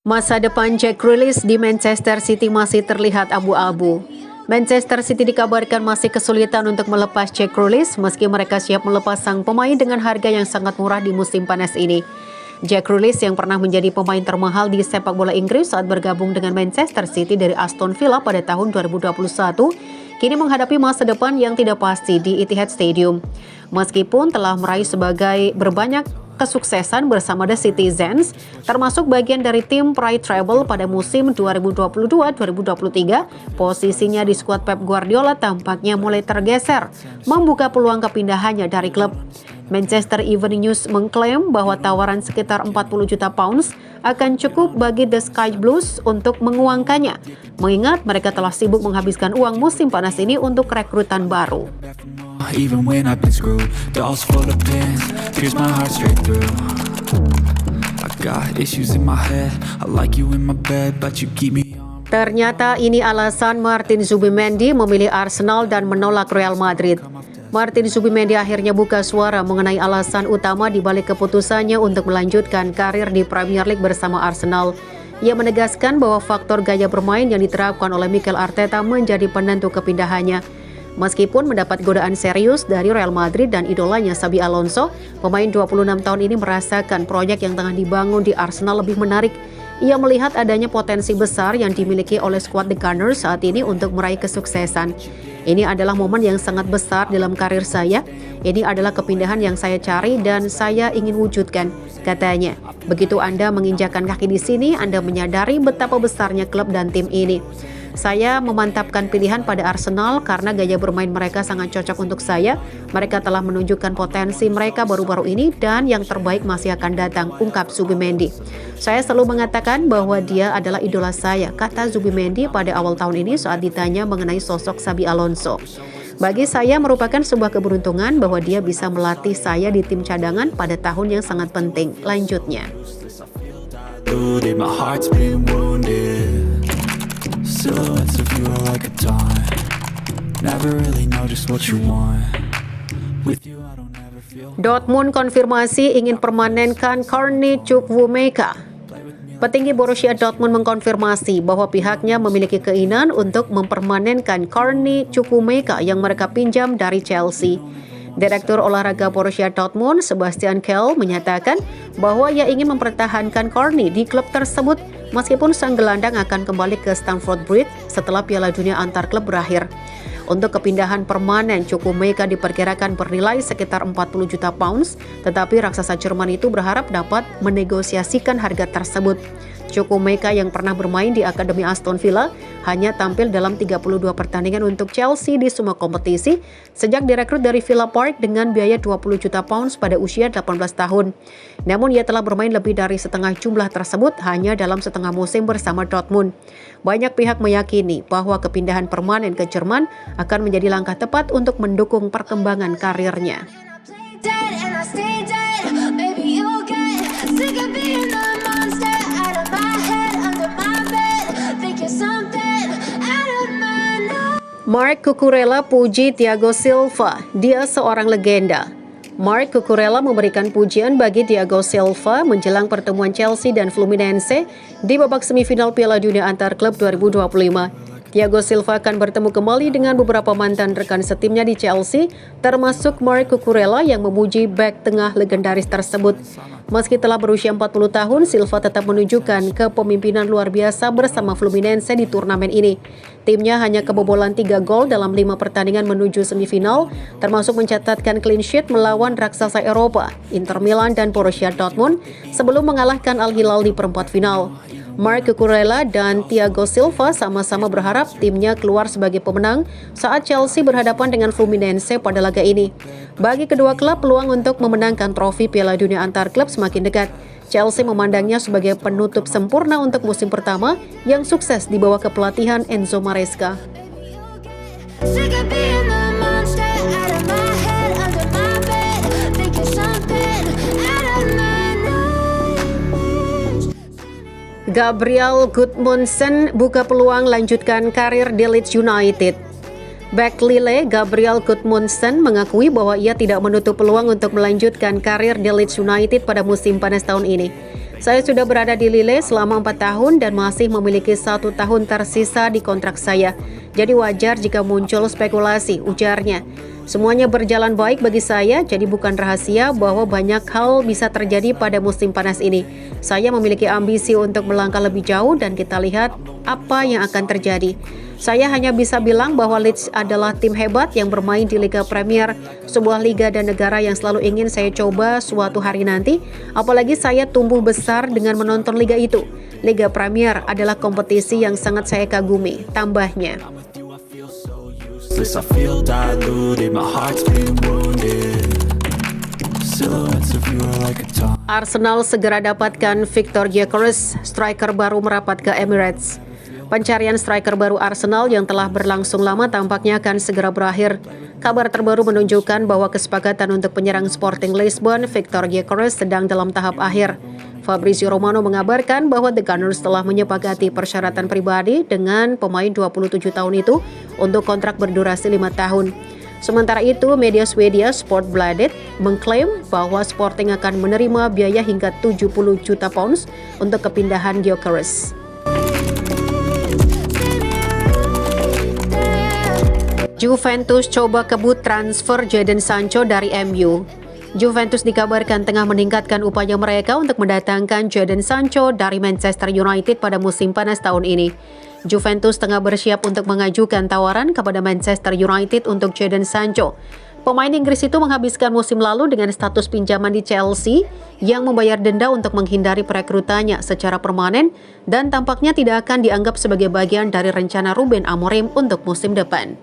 Masa depan Jack Grealish di Manchester City masih terlihat abu-abu. Manchester City dikabarkan masih kesulitan untuk melepas Jack Grealish meski mereka siap melepas sang pemain dengan harga yang sangat murah di musim panas ini. Jack Grealish yang pernah menjadi pemain termahal di sepak bola Inggris saat bergabung dengan Manchester City dari Aston Villa pada tahun 2021, kini menghadapi masa depan yang tidak pasti di Etihad Stadium. Meskipun telah meraih berbanyak kesuksesan bersama The Citizens, termasuk bagian dari tim Pride Treble pada musim 2022-2023, posisinya di skuad Pep Guardiola tampaknya mulai tergeser, membuka peluang kepindahannya dari klub. Manchester Evening News mengklaim bahwa tawaran sekitar 40 juta pounds akan cukup bagi The Sky Blues untuk menguangkannya, mengingat mereka telah sibuk menghabiskan uang musim panas ini untuk rekrutan baru. Even when I've been screwed, dolls full of pins, pierce my heart straight through. I got issues in my head, I like you in my bed, but you keep me on. Ternyata ini alasan Martin Zubimendi memilih Arsenal dan menolak Real Madrid. Martin Zubimendi akhirnya buka suara mengenai alasan utama di balik keputusannya untuk melanjutkan karir di Premier League bersama Arsenal. Ia menegaskan bahwa faktor gaya bermain yang diterapkan oleh Mikel Arteta menjadi penentu kepindahannya. Meskipun mendapat godaan serius dari Real Madrid dan idolanya Xabi Alonso, pemain 26 tahun ini merasakan proyek yang tengah dibangun di Arsenal lebih menarik. Ia melihat adanya potensi besar yang dimiliki oleh skuad The Gunners saat ini untuk meraih kesuksesan. Ini adalah momen yang sangat besar dalam karir saya. Ini adalah kepindahan yang saya cari dan saya ingin wujudkan, katanya. Begitu Anda menginjakan kaki di sini, Anda menyadari betapa besarnya klub dan tim ini. Saya memantapkan pilihan pada Arsenal karena gaya bermain mereka sangat cocok untuk saya. Mereka telah menunjukkan potensi mereka baru-baru ini dan yang terbaik masih akan datang, ungkap Zubimendi. Saya selalu mengatakan bahwa dia adalah idola saya, kata Zubimendi pada awal tahun ini saat ditanya mengenai sosok Xabi Alonso. Bagi saya merupakan sebuah keberuntungan bahwa dia bisa melatih saya di tim cadangan pada tahun yang sangat penting, lanjutnya. Silhouettes of you are like a taunt. Never really know just what you want. With you I don't ever feel. Dortmund konfirmasi ingin permanenkan Carney Chukwuemeka. Petinggi Borussia Dortmund mengkonfirmasi bahwa pihaknya memiliki keinginan untuk mempermanenkan Carney Chukwuemeka yang mereka pinjam dari Chelsea. Direktur olahraga Borussia Dortmund, Sebastian Kehl, menyatakan bahwa ia ingin mempertahankan Carney di klub tersebut meskipun sang gelandang akan kembali ke Stamford Bridge setelah Piala Dunia antar klub berakhir. Untuk kepindahan permanen, Chukwuemeka diperkirakan bernilai sekitar 40 juta pounds, tetapi raksasa Jerman itu berharap dapat menegosiasikan harga tersebut. Chukwuemeka yang pernah bermain di Akademi Aston Villa hanya tampil dalam 32 pertandingan untuk Chelsea di semua kompetisi sejak direkrut dari Villa Park dengan biaya 20 juta pounds pada usia 18 tahun. Namun ia telah bermain lebih dari setengah jumlah tersebut hanya dalam setengah musim bersama Dortmund. Banyak pihak meyakini bahwa kepindahan permanen ke Jerman akan menjadi langkah tepat untuk mendukung perkembangan karirnya. Marc Cucurella puji Thiago Silva, dia seorang legenda. Marc Cucurella memberikan pujian bagi Thiago Silva menjelang pertemuan Chelsea dan Fluminense di babak semifinal Piala Dunia antar klub 2025. Thiago Silva akan bertemu kembali dengan beberapa mantan rekan setimnya di Chelsea, termasuk Marc Cucurella yang memuji bek tengah legendaris tersebut. Meski telah berusia 40 tahun, Silva tetap menunjukkan kepemimpinan luar biasa bersama Fluminense di turnamen ini. Timnya hanya kebobolan 3 gol dalam 5 pertandingan menuju semifinal, termasuk mencatatkan clean sheet melawan raksasa Eropa, Inter Milan dan Borussia Dortmund, sebelum mengalahkan Al Hilal di perempat final. Marc Cucurella dan Thiago Silva sama-sama berharap timnya keluar sebagai pemenang saat Chelsea berhadapan dengan Fluminense pada laga ini. Bagi kedua klub, peluang untuk memenangkan trofi Piala Dunia antar klub semakin dekat. Chelsea memandangnya sebagai penutup sempurna untuk musim pertama yang sukses di bawah kepelatihan Enzo Maresca. Gabriel Gudmundsson buka peluang lanjutkan karir di Leeds United. Bek Lille Gabriel Gudmundsson mengakui bahwa ia tidak menutup peluang untuk melanjutkan karir di Leeds United pada musim panas tahun ini. Saya sudah berada di Lille selama 4 tahun dan masih memiliki 1 tahun tersisa di kontrak saya. Jadi wajar jika muncul spekulasi, ujarnya. Semuanya berjalan baik bagi saya, jadi bukan rahasia bahwa banyak hal bisa terjadi pada musim panas ini. Saya memiliki ambisi untuk melangkah lebih jauh dan kita lihat apa yang akan terjadi. Saya hanya bisa bilang bahwa Leeds adalah tim hebat yang bermain di Liga Premier, sebuah liga dan negara yang selalu ingin saya coba suatu hari nanti. Apalagi saya tumbuh besar dengan menonton liga itu. Liga Premier adalah kompetisi yang sangat saya kagumi, tambahnya. I feel diluted, my heart's been wounded. Silhouettes of you are like a taunt. Arsenal segera dapatkan Victor Gyökeres, striker baru merapat ke Emirates. Pencarian striker baru Arsenal yang telah berlangsung lama tampaknya akan segera berakhir. Kabar terbaru menunjukkan bahwa kesepakatan untuk penyerang Sporting Lisbon, Victor Gyökeres, sedang dalam tahap akhir. Fabrizio Romano mengabarkan bahwa The Gunners telah menyepakati persyaratan pribadi dengan pemain 27 tahun itu untuk kontrak berdurasi 5 tahun. Sementara itu, media Swedia Sportbladet mengklaim bahwa Sporting akan menerima biaya hingga 70 juta pounds untuk kepindahan Gyökeres. Juventus coba kebut transfer Jadon Sancho dari MU. Juventus dikabarkan tengah meningkatkan upaya mereka untuk mendatangkan Jadon Sancho dari Manchester United pada musim panas tahun ini. Juventus tengah bersiap untuk mengajukan tawaran kepada Manchester United untuk Jadon Sancho. Pemain Inggris itu menghabiskan musim lalu dengan status pinjaman di Chelsea yang membayar denda untuk menghindari perekrutannya secara permanen dan tampaknya tidak akan dianggap sebagai bagian dari rencana Ruben Amorim untuk musim depan.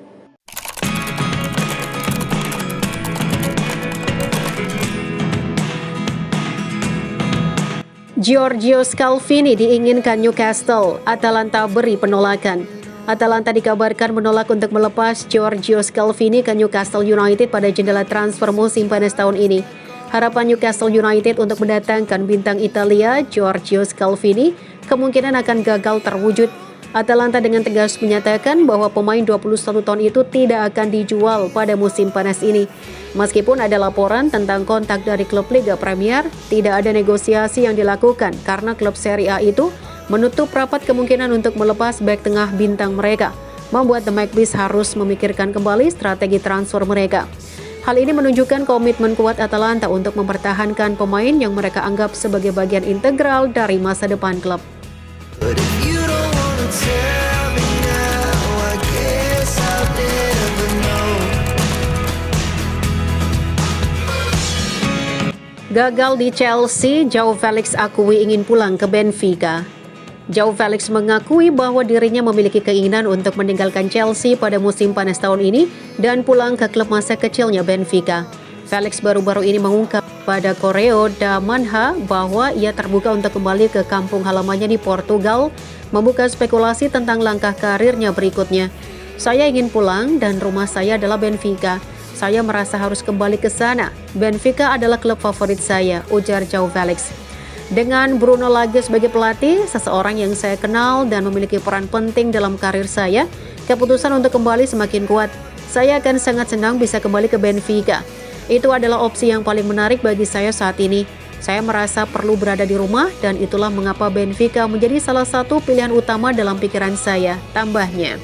Giorgio Scalvini diinginkan Newcastle, Atalanta beri penolakan. Atalanta dikabarkan menolak untuk melepas Giorgio Scalvini ke Newcastle United pada jendela transfer musim panas tahun ini. Harapan Newcastle United untuk mendatangkan bintang Italia Giorgio Scalvini kemungkinan akan gagal terwujud. Atalanta dengan tegas menyatakan bahwa pemain 21 tahun itu tidak akan dijual pada musim panas ini. Meskipun ada laporan tentang kontak dari klub Liga Premier, tidak ada negosiasi yang dilakukan karena klub Serie A itu menutup rapat kemungkinan untuk melepas bek tengah bintang mereka, membuat The Magpies harus memikirkan kembali strategi transfer mereka. Hal ini menunjukkan komitmen kuat Atalanta untuk mempertahankan pemain yang mereka anggap sebagai bagian integral dari masa depan klub. Gagal di Chelsea, João Felix akui ingin pulang ke Benfica. João Felix mengakui bahwa dirinya memiliki keinginan untuk meninggalkan Chelsea pada musim panas tahun ini dan pulang ke klub masa kecilnya Benfica. Felix baru-baru ini mengungkap pada Correo da Manhã bahwa ia terbuka untuk kembali ke kampung halamannya di Portugal, membuka spekulasi tentang langkah karirnya berikutnya. Saya ingin pulang dan rumah saya adalah Benfica. Saya merasa harus kembali ke sana. Benfica adalah klub favorit saya, ujar João Felix. Dengan Bruno Lage sebagai pelatih, seseorang yang saya kenal dan memiliki peran penting dalam karir saya, keputusan untuk kembali semakin kuat. Saya akan sangat senang bisa kembali ke Benfica. Itu adalah opsi yang paling menarik bagi saya saat ini. Saya merasa perlu berada di rumah dan itulah mengapa Benfica menjadi salah satu pilihan utama dalam pikiran saya, tambahnya.